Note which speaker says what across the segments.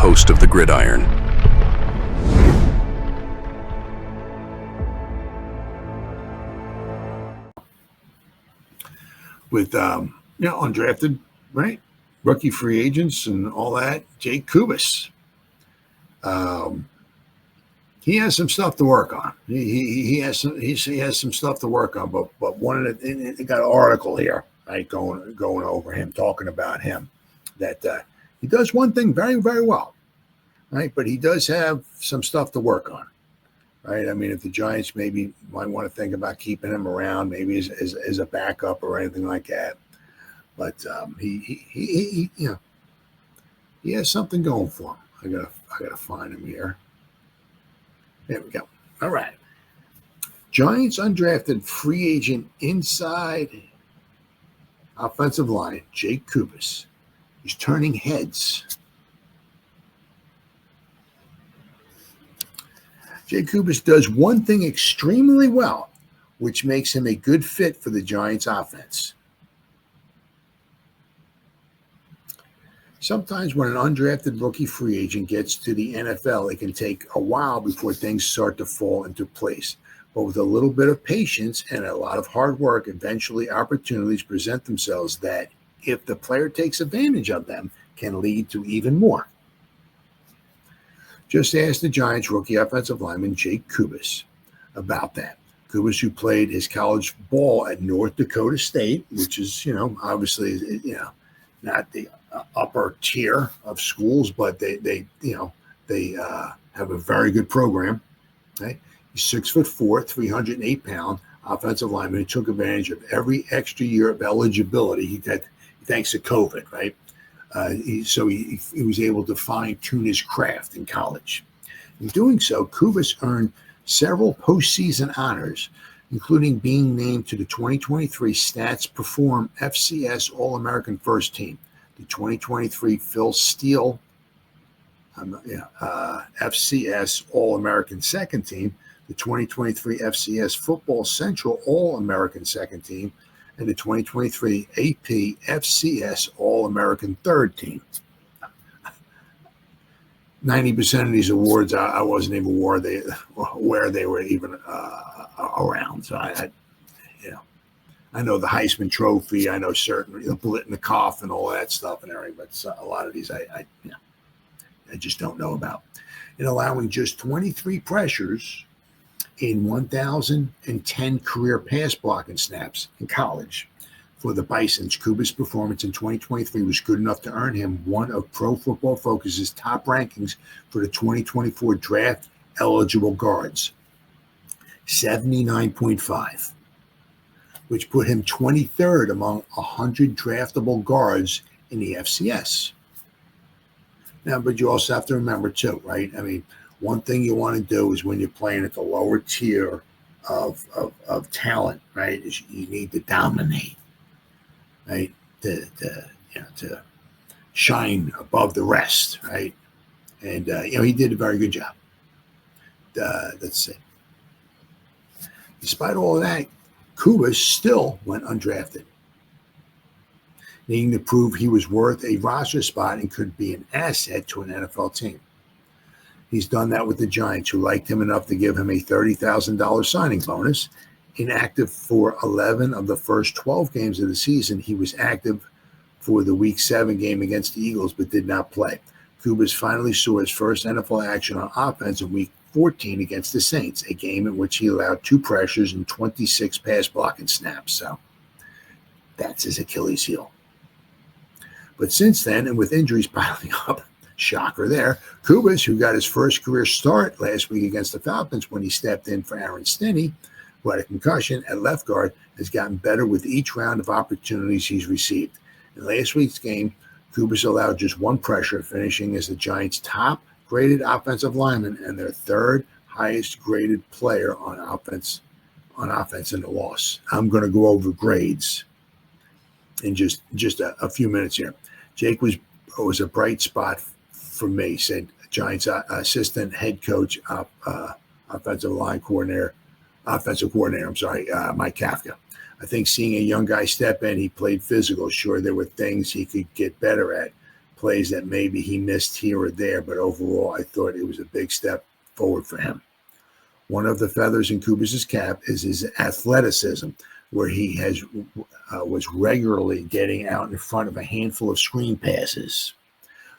Speaker 1: host of the Gridiron.
Speaker 2: With undrafted, right? Rookie free agents and all that. Jake Kubas. He has some stuff to work on. He has some stuff to work on. But one of the got an article here, right, going over him, talking about him, that he does one thing very, very well, right? But he does have some stuff to work on, right? I mean, if the Giants maybe might want to think about keeping him around, maybe as a backup or anything like that. But he has something going for him. I gotta find him here. There we go. All right. Giants undrafted free agent inside offensive line, Jake Kubas. He's turning heads. Jake Kubas does one thing extremely well, which makes him a good fit for the Giants offense. Sometimes when an undrafted rookie free agent gets to the NFL, it can take a while before things start to fall into place. But with a little bit of patience and a lot of hard work, eventually opportunities present themselves that, if the player takes advantage of them, can lead to even more. Just ask the Giants rookie offensive lineman Jake Kubas about that. Kubas, who played his college ball at North Dakota State, which is, obviously, not the upper tier of schools, but they have a very good program. Right? He's 6'4", 308 pound offensive lineman who took advantage of every extra year of eligibility thanks to COVID. Right, he was able to fine tune his craft in college. In doing so, Kubas earned several postseason honors, including being named to the 2023 Stats Perform FCS All-American First Team, the 2023 Phil Steele FCS All-American Second Team, the 2023 FCS Football Central All-American Second Team, and the 2023 AP FCS All-American Third Team. 90% of these awards, I wasn't even aware they were even around. So I know the Heisman Trophy, I know certain Blitnikoff and all that stuff and everything, but a lot of these I just don't know about. In allowing just 23 pressures in 1,010 career pass blocking snaps in college for the Bisons, Kubas' performance in 2023 was good enough to earn him one of Pro Football Focus's top rankings for the 2024 draft eligible guards, 79.5. which put him 23rd among 100 draftable guards in the FCS. Now, but you also have to remember too, right? I mean, one thing you want to do is when you're playing at the lower tier of talent, right, is you need to dominate, right? To shine above the rest, right? And he did a very good job. Let's see. Despite all of that, Kubas still went undrafted, needing to prove he was worth a roster spot and could be an asset to an NFL team. He's done that with the Giants, who liked him enough to give him a $30,000 signing bonus. Inactive for 11 of the first 12 games of the season, he was active for the Week 7 game against the Eagles, but did not play. Kubas finally saw his first NFL action on offense in Week 14 against the Saints, a game in which he allowed 2 pressures and 26 pass blocking snaps. So that's his Achilles heel. But since then, and with injuries piling up, shocker there, Kubas, who got his first career start last week against the Falcons when he stepped in for Aaron Stinney, who had a concussion at left guard, has gotten better with each round of opportunities he's received. In last week's game, Kubas allowed just 1 pressure, finishing as the Giants' top graded offensive lineman and their 3rd highest graded player on offense in the loss. I'm going to go over grades in just a few minutes here. Jake was a bright spot for me, said Giants assistant head coach, offensive coordinator, Mike Kafka. I think seeing a young guy step in, he played physical. Sure, there were things he could get better at. plays that maybe he missed here or there, but overall, I thought it was a big step forward for him. One of the feathers in Kubas's cap is his athleticism, where he was regularly getting out in front of a handful of screen passes,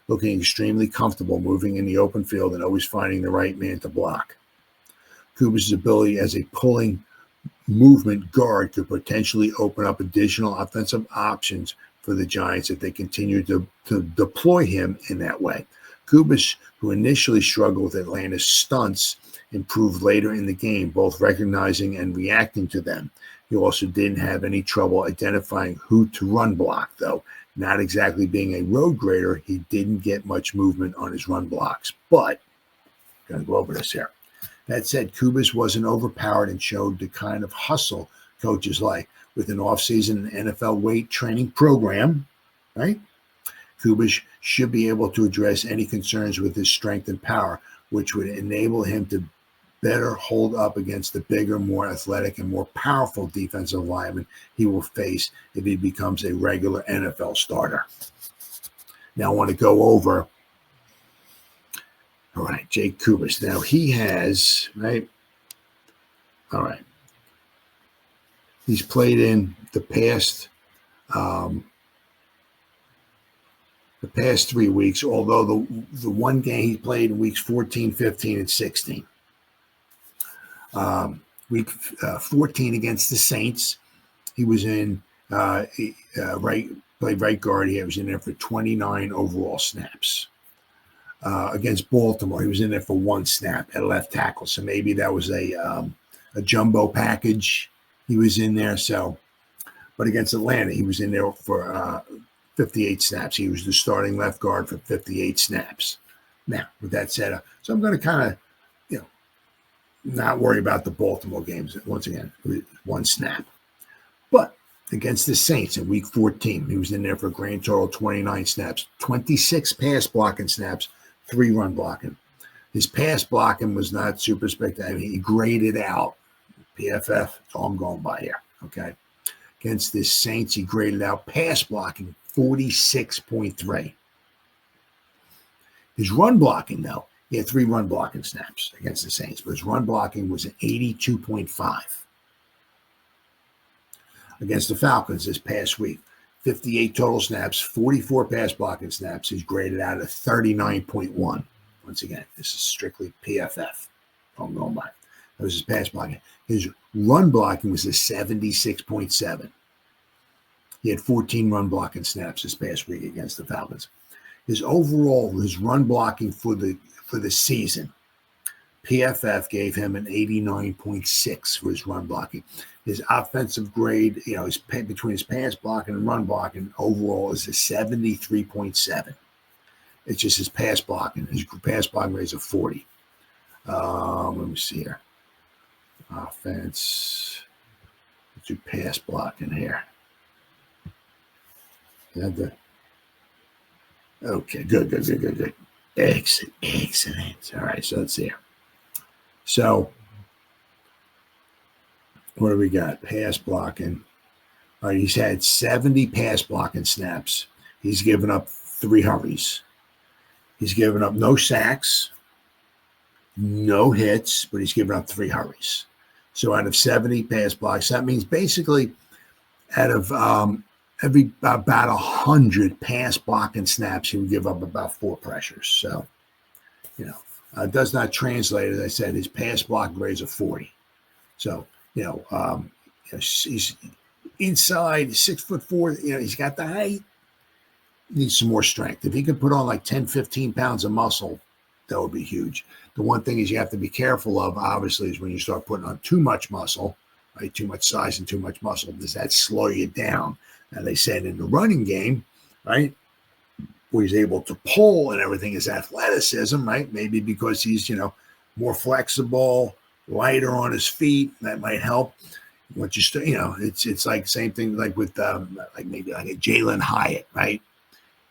Speaker 2: looking extremely comfortable moving in the open field and always finding the right man to block. Kubas's ability as a pulling movement guard could potentially open up additional offensive options for the Giants if they continue to deploy him in that way. Kubas, who initially struggled with Atlanta's stunts, improved later in the game, both recognizing and reacting to them. He also didn't have any trouble identifying who to run block, though. Not exactly being a road grader, he didn't get much movement on his run blocks. But, I'm going to go over this here. That said, Kubas wasn't overpowered and showed the kind of hustle coaches like. With an offseason NFL weight training program, right? Kubas should be able to address any concerns with his strength and power, which would enable him to better hold up against the bigger, more athletic, and more powerful defensive lineman he will face if he becomes a regular NFL starter. Now I want to go over, all right, Jake Kubas. Now he has, right, all right, he's played in the past 3 weeks, although the one game he played in weeks 14, 15, and 16. Week 14 against the Saints, he was in played right guard. He was in there for 29 overall snaps. Against Baltimore, he was in there for 1 snap at left tackle. So maybe that was a jumbo package. He was in there. So, but against Atlanta, he was in there for 58 snaps. He was the starting left guard for 58 snaps. Now, with that said, so I'm going to kind of, not worry about the Baltimore games. Once again, 1 snap. But against the Saints in week 14, he was in there for a grand total of 29 snaps, 26 pass blocking snaps, 3 run blocking. His pass blocking was not super spectacular. He graded out PFF. That's all I'm going by here. Okay. Against the Saints, he graded out pass blocking 46.3. His run blocking, though, he had 3 run blocking snaps against the Saints, but his run blocking was an 82.5. Against the Falcons this past week, 58 total snaps, 44 pass blocking snaps. He's graded out at 39.1. Once again, this is strictly PFF. I'm going by. That was his pass blocking. His run blocking was a 76.7. He had 14 run blocking snaps this past week against the Falcons. His run blocking for the season, PFF gave him an 89.6 for his run blocking. His offensive grade, between his pass blocking and run blocking, overall is a 73.7. It's just his pass blocking. His pass blocking grade is a 40. Let me see here. Offense. Let's do pass blocking here. Okay, good. Excellent. All right, so let's see here. So, what do we got? Pass blocking. All right, he's had 70 pass blocking snaps. He's given up 3 hurries. He's given up no sacks, no hits, but he's given up 3 hurries. So out of 70 pass blocks, that means basically out of about 100 pass blocking snaps, he would give up about 4 pressures. So, does not translate. As I said, his pass block grades are 40. So, he's inside 6'4". He's got the height. Needs some more strength. If he could put on like 10, 15 pounds of muscle, that would be huge. The one thing is you have to be careful of, obviously, is when you start putting on too much muscle, right? Too much size and too much muscle. Does that slow you down? Now, they said in the running game, right, where he's able to pull and everything is athleticism, right? Maybe because he's, more flexible, lighter on his feet. That might help. Once you start, it's like same thing like with maybe like a Jalen Hyatt, right?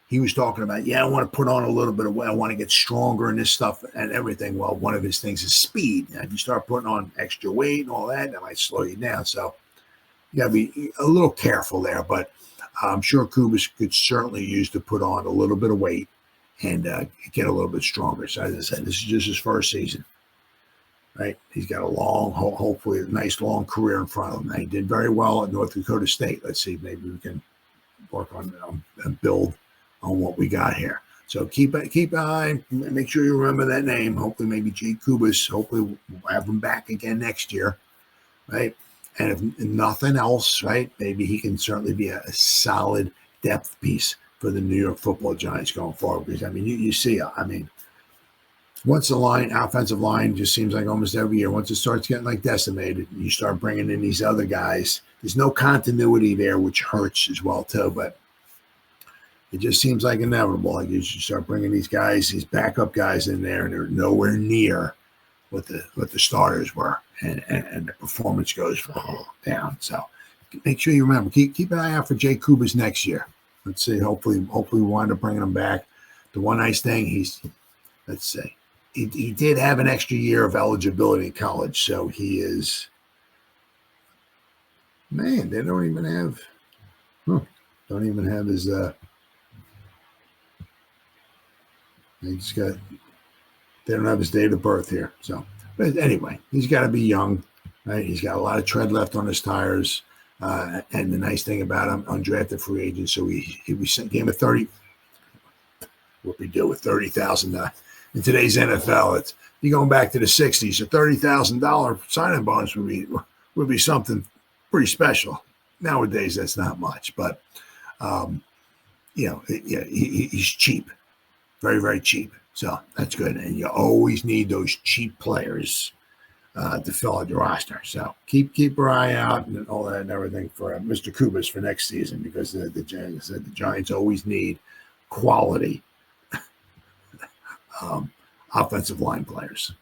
Speaker 2: He was talking about, I want to put on a little bit of weight. I want to get stronger in this stuff and everything. Well, one of his things is speed. And if you start putting on extra weight and all that, that might slow you down. So you got to be a little careful there. But I'm sure Kubas could certainly use to put on a little bit of weight and get a little bit stronger. So as I said, this is just his first season, right? He's got a long, hopefully a nice long career in front of him. Now, he did very well at North Dakota State. Let's see, maybe we can work on and build on what we got here. So keep an eye. Make sure you remember that name. Hopefully, maybe Jake Kubas. Hopefully, we'll have him back again next year, right? And if nothing else, right, maybe he can certainly be a solid depth piece for the New York Football Giants going forward. Because I mean, you see, I mean, once the offensive line just seems like almost every year, once it starts getting like decimated, you start bringing in these other guys. There's no continuity there, which hurts as well too. But it just seems like inevitable. Like you should start bringing these guys, these backup guys in there, and they're nowhere near what the starters were, and the performance goes down. So make sure you remember, keep an eye out for Jake Kubas next year. Let's see. Hopefully we wind up bringing him back. The one nice thing let's see, he did have an extra year of eligibility in college, so he is. Man, they don't even have his. They don't have his date of birth here. So, but anyway, he's got to be young, right? He's got a lot of tread left on his tires. And the nice thing about him, undrafted free agent. So he gave him a 30. What we do with $30,000 in today's NFL? It's you going back to the '60s. A $30,000 signing bonus would be something pretty special. Nowadays, that's not much, but he's cheap. Very, very cheap. So that's good. And you always need those cheap players to fill out your roster. So keep your eye out and all that and everything for Mr. Kubas for next season, because the Giants always need quality offensive line players.